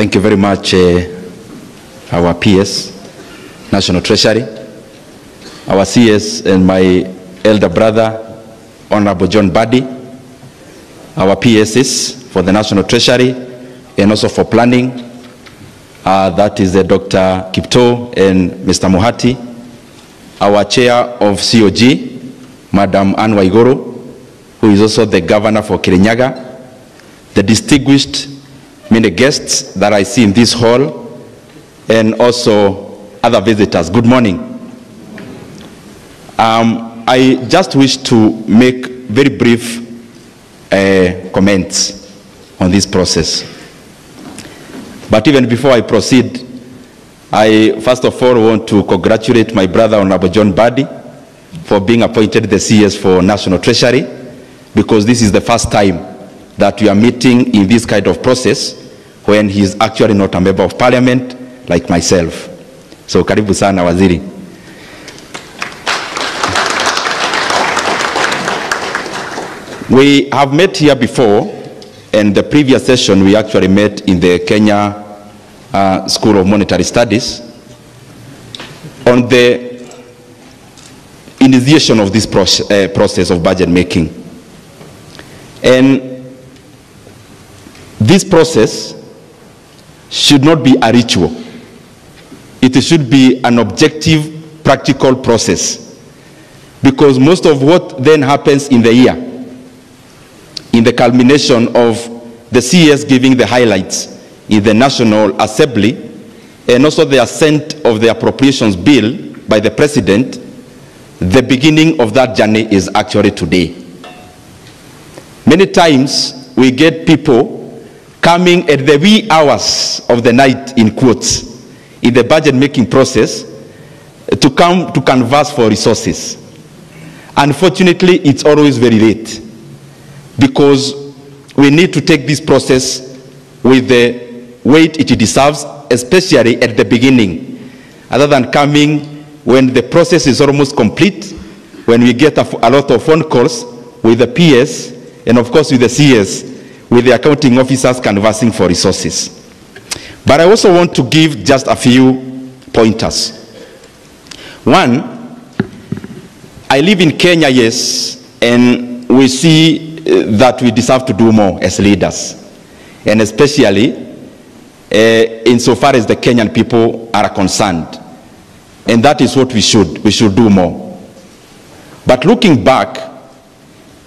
Thank you very much, our PS, National Treasury, our CS and my elder brother, Honorable John Buddy, our PSs for the National Treasury and also for planning, that is Dr. Kipto and Mr. Mohati, our chair of COG, Madam Anne Waiguru, who is also the governor for Kirinyaga, the distinguished many guests that I see in this hall, and also other visitors. Good morning. I just wish to make very brief comments on this process. But even before I proceed, I first of all want to congratulate my brother Honorable John Buddy for being appointed the CS for National Treasury, because this is the first time that we are meeting in this kind of process when he is actually not a member of parliament like myself. So karibu sana waziri. We have met here before, and the previous session we actually met in the Kenya School of Monetary Studies on the initiation of this process of budget making. And this process should not be a ritual. It should be an objective, practical process. Because most of what then happens in the year, in the culmination of the CS giving the highlights in the National Assembly, and also the assent of the appropriations bill by the President, the beginning of that journey is actually today. Many times we get people coming at the wee hours of the night, in quotes, in the budget making process to come to canvass for resources. Unfortunately, it's always very late, because we need to take this process with the weight it deserves, especially at the beginning, other than coming when the process is almost complete, when we get a lot of phone calls with the PS and of course with the CS, with the accounting officers canvassing for resources. But I also want to give just a few pointers. One, I live in Kenya, yes, and we see that we deserve to do more as leaders, and especially insofar as the Kenyan people are concerned. And that is what we should do more. But looking back,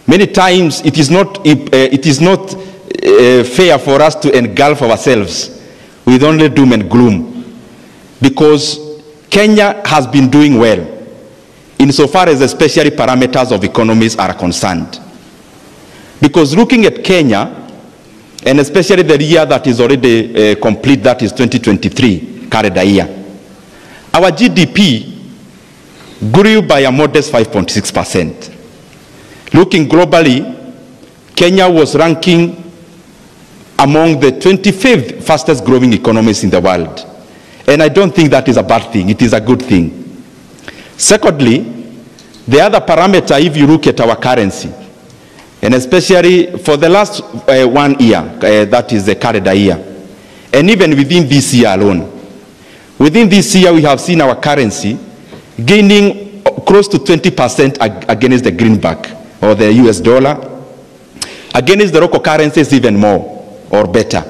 many times it is not fair for us to engulf ourselves with only doom and gloom, because Kenya has been doing well insofar as especially parameters of economies are concerned. Because looking at Kenya, and especially the year that is already complete, that is 2023 calendar year, our GDP grew by a modest 5.6%. Looking globally, Kenya was ranking among the 25th fastest growing economies in the world. And I don't think that is a bad thing, it is a good thing. Secondly, the other parameter, if you look at our currency, and especially for the last 1 year, that is the calendar year, and even within this year alone, within this year we have seen our currency gaining close to 20% against the greenback, or the US dollar, against the local currencies even more or better.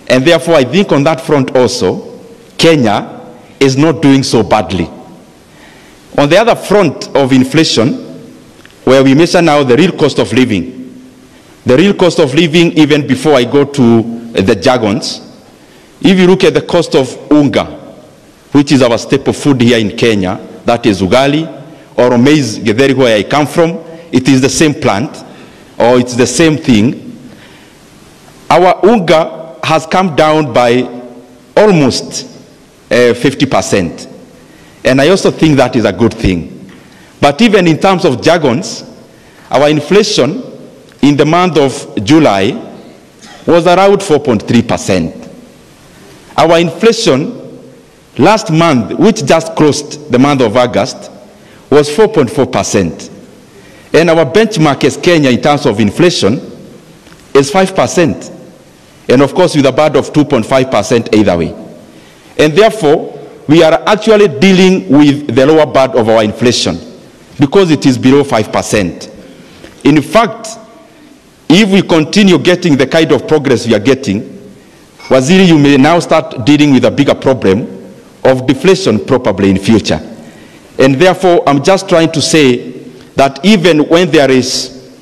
And therefore I think on that front also, Kenya is not doing so badly. On the other front of inflation, where we measure now the real cost of living, even before I go to the jargons, if you look at the cost of unga, which is our staple food here in Kenya, that is ugali, or maize githeri where I come from, it is the same plant, or it's the same thing. Our unga has come down by almost 50%. And I also think that is a good thing. But even in terms of jargons, our inflation in the month of July was around 4.3%. Our inflation last month, which just closed the month of August, was 4.4%. And our benchmark as Kenya in terms of inflation is 5%. and of course with a band of 2.5% either way. And therefore, we are actually dealing with the lower band of our inflation because it is below 5%. In fact, if we continue getting the kind of progress we are getting, Waziri, you may now start dealing with a bigger problem of deflation probably in future. And therefore, I'm just trying to say that even when there is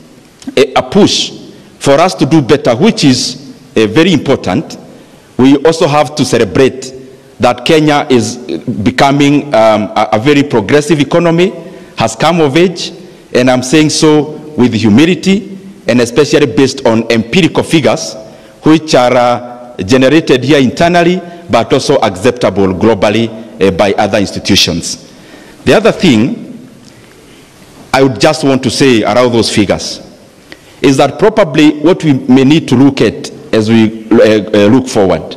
a push for us to do better, which is very important, we also have to celebrate that Kenya is becoming a very progressive economy, has come of age, and I'm saying so with humility, and especially based on empirical figures, which are generated here internally, but also acceptable globally by other institutions. The other thing I would just want to say around those figures is that probably what we may need to look at as we look forward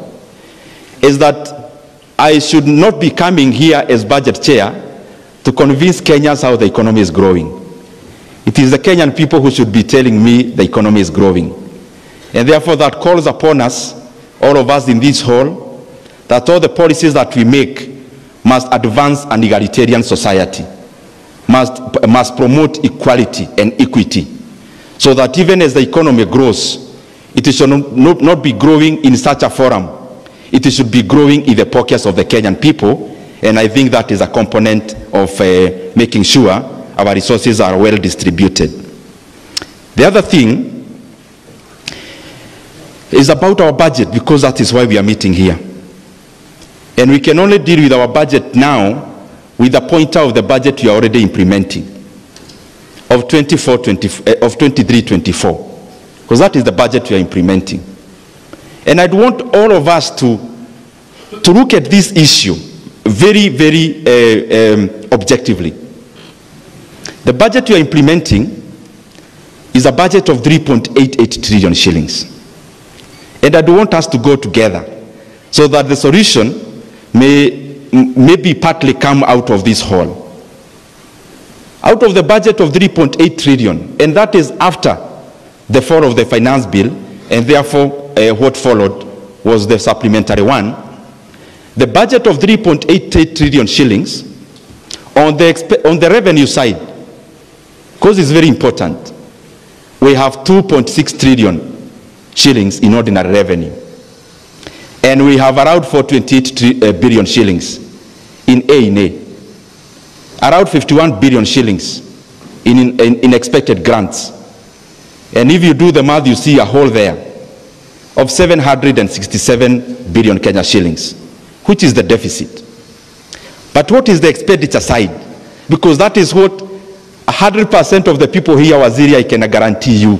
is that I should not be coming here as budget chair to convince Kenyans how the economy is growing. It is the Kenyan people who should be telling me the economy is growing. And therefore that calls upon us, all of us in this hall, that all the policies that we make must advance an egalitarian society, must promote equality and equity, so that even as the economy grows, it should not be growing in such a forum. It should be growing in the pockets of the Kenyan people, and I think that is a component of making sure our resources are well distributed. The other thing is about our budget, because that is why we are meeting here. And we can only deal with our budget now with the pointer of the budget we are already implementing of 23-24, because that is the budget we are implementing. And I'd want all of us to look at this issue very, very objectively. The budget we are implementing is a budget of 3.88 trillion shillings. And I want us to go together so that the solution may maybe partly come out of this hall. Out of the budget of 3.8 trillion, and that is after the fall of the finance bill, and therefore what followed was the supplementary one. The budget of 3.88 trillion shillings on the revenue side, because it's very important, we have 2.6 trillion shillings in ordinary revenue. And we have around 428 billion shillings in A&A, around 51 billion shillings in expected grants. And if you do the math, you see a hole there of 767 billion Kenya shillings, which is the deficit. But what is the expenditure side? Because that is what 100% of the people here, Waziri, I can guarantee you,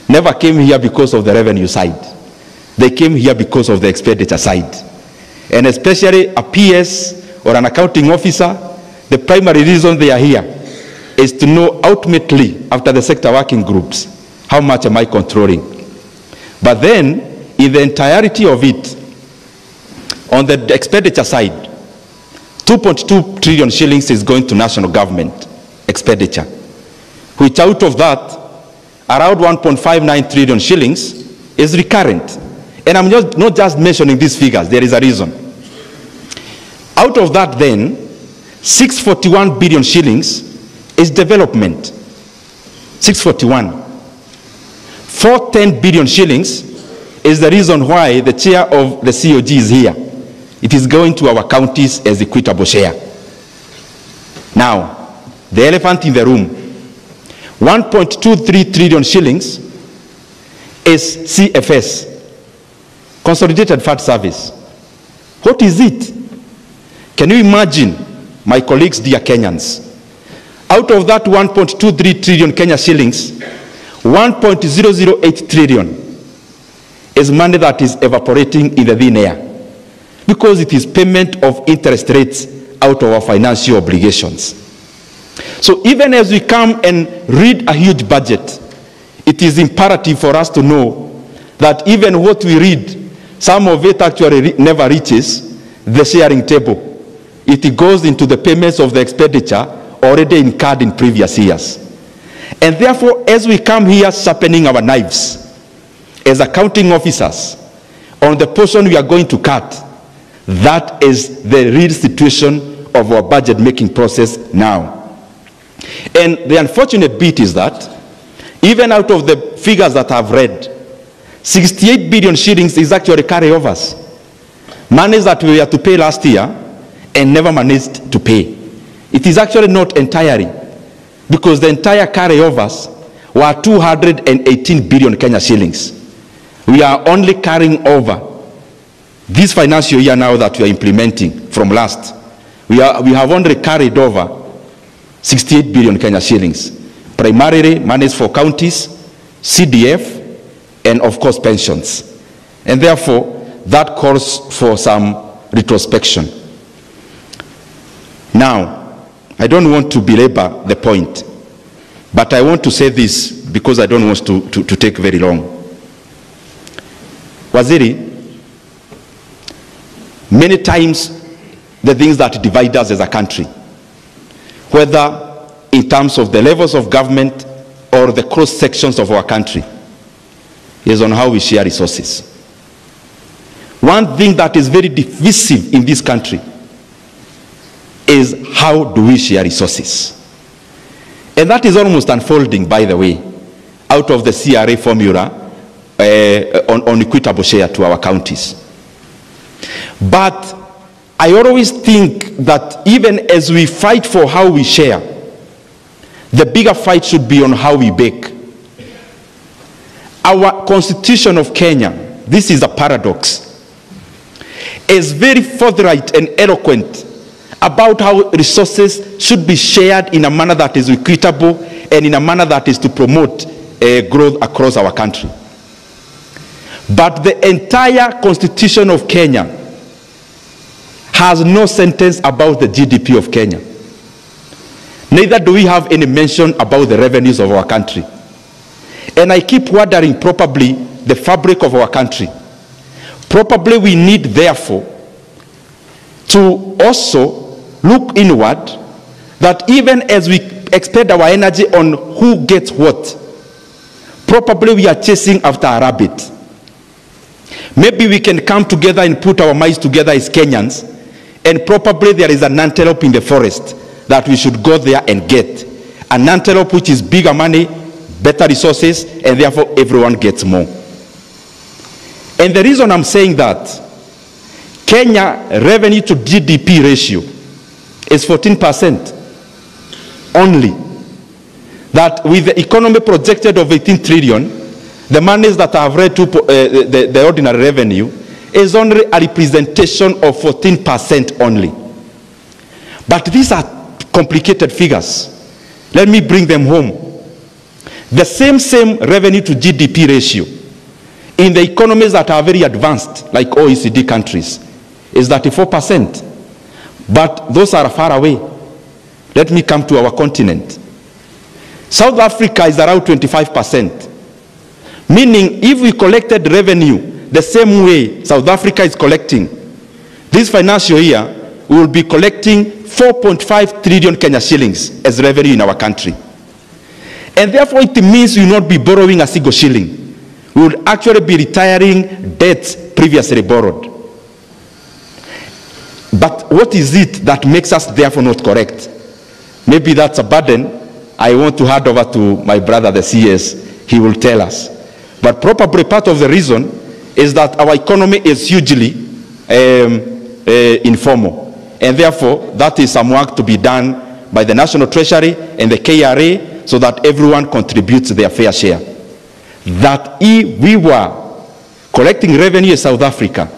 never came here because of the revenue side. They came here because of the expenditure side. And especially a PS or an accounting officer, the primary reason they are here is to know ultimately, after the sector working groups, how much am I controlling. But then, in the entirety of it, on the expenditure side, 2.2 trillion shillings is going to national government expenditure, which out of that, around 1.59 trillion shillings is recurrent. And I'm not just mentioning these figures, there is a reason. Out of that then, 641 billion shillings is development. 641. 410 billion shillings is the reason why the chair of the COG is here. It is going to our counties as equitable share. Now, the elephant in the room, 1.23 trillion shillings is CFS, Consolidated Fund Service. What is it? Can you imagine, my colleagues, dear Kenyans, out of that 1.23 trillion Kenya shillings, 1.008 trillion is money that is evaporating in the thin air because it is payment of interest rates out of our financial obligations. So even as we come and read a huge budget, it is imperative for us to know that even what we read, some of it actually never reaches the sharing table. It goes into the payments of the expenditure already incurred in previous years. And therefore, as we come here sharpening our knives, as accounting officers, on the portion we are going to cut. That is the real situation of our budget making process now. And the unfortunate bit is that even out of the figures that I've read, 68 billion shillings is actually carryovers. Monies that we had to pay last year and never managed to pay. It is actually not entirely, because the entire carryovers were 218 billion Kenya shillings. We are only carrying over this financial year now that we are implementing from last. We have only carried over 68 billion Kenya shillings. Primarily monies for counties, CDF, and of course pensions. And therefore, that calls for some retrospection. Now, I don't want to belabor the point, but I want to say this because I don't want to take very long. Waziri, many times the things that divide us as a country, whether in terms of the levels of government or the cross sections of our country, is on how we share resources. One thing that is very divisive in this country is how do we share resources. And that is almost unfolding, by the way, out of the CRA formula on equitable share to our counties. But I always think that even as we fight for how we share, the bigger fight should be on how we bake. Our Constitution of Kenya, this is a paradox, is very forthright and eloquent about how resources should be shared in a manner that is equitable and in a manner that is to promote growth across our country. But the entire Constitution of Kenya has no sentence about the GDP of Kenya. Neither do we have any mention about the revenues of our country. And I keep wondering, probably the fabric of our country. Probably we need, therefore, to also look inward, that even as we expend our energy on who gets what, probably we are chasing after a rabbit. Maybe we can come together and put our minds together as Kenyans, and probably there is an antelope in the forest that we should go there and get. An antelope which is bigger money, better resources, and therefore everyone gets more. And the reason I'm saying that, Kenya revenue to GDP ratio is 14% only. That with the economy projected of 18 trillion, the monies that I have read to the ordinary revenue is only a representation of 14% only. But these are complicated figures. Let me bring them home. The same revenue to GDP ratio in the economies that are very advanced, like OECD countries, is 34%. But those are far away. Let me come to our continent. South Africa is around 25%. Meaning, if we collected revenue the same way South Africa is collecting, this financial year, we will be collecting 4.5 trillion Kenya shillings as revenue in our country. And therefore, it means we will not be borrowing a single shilling. We will actually be retiring debts previously borrowed. But what is it that makes us therefore not correct? Maybe that's a burden I want to hand over to my brother, the CS. He will tell us. But probably part of the reason is that our economy is hugely informal. And therefore, that is some work to be done by the National Treasury and the KRA so that everyone contributes their fair share. That if we were collecting revenue in South Africa,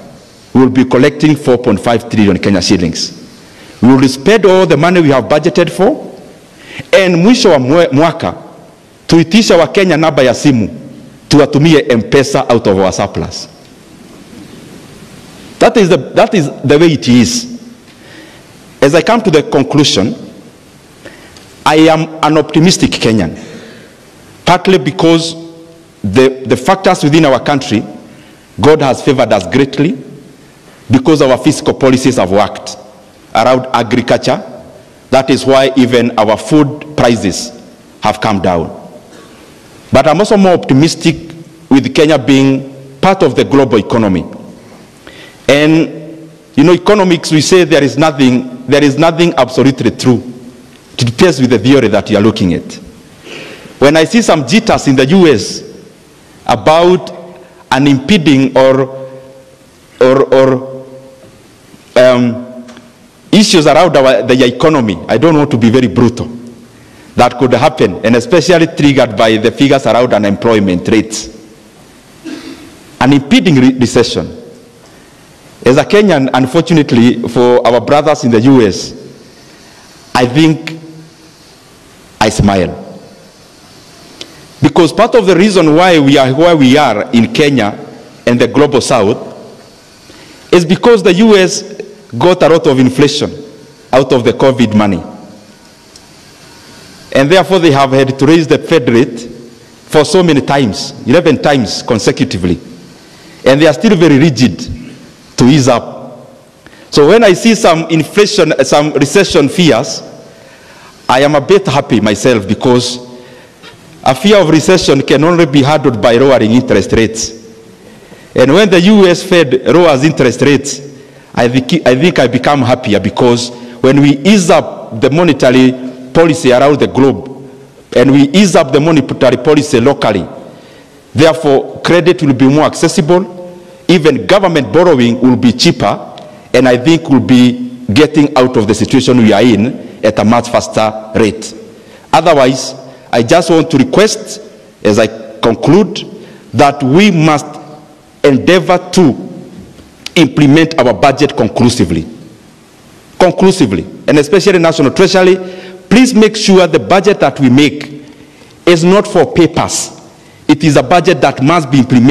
we will be collecting 4.5 trillion Kenya shillings. We will spend all the money we have budgeted for, and mwisho wa mwaka tuitisha wa Kenya namba ya simu tuwatumie M-Pesa out of our surplus. That is the way it is. As I come to the conclusion, I am an optimistic Kenyan, partly because the factors within our country, God has favored us greatly, because our fiscal policies have worked around agriculture. That is why even our food prices have come down. But I'm also more optimistic with Kenya being part of the global economy. And, you know, economics, we say there is nothing absolutely true. It depends with the theory that you are looking at. When I see some jitters in the US about an impeding or issues around the economy, I don't want to be very brutal, that could happen, and especially triggered by the figures around unemployment rates. An impeding recession. As a Kenyan, unfortunately, for our brothers in the US, I think I smile. Because part of the reason why we are where we are in Kenya and the global south is because the US got a lot of inflation out of the COVID money. And therefore they have had to raise the Fed rate for so many times, 11 times consecutively. And they are still very rigid to ease up. So when I see some inflation, some recession fears, I am a bit happy myself, because a fear of recession can only be handled by lowering interest rates. And when the US Fed lowers interest rates, I think I become happier, because when we ease up the monetary policy around the globe and we ease up the monetary policy locally, therefore credit will be more accessible, even government borrowing will be cheaper, and I think we'll be getting out of the situation we are in at a much faster rate. Otherwise, I just want to request, as I conclude, that we must endeavor to implement our budget conclusively, and especially National Treasury. Please make sure the budget that we make is not for papers. It is a budget that must be implemented.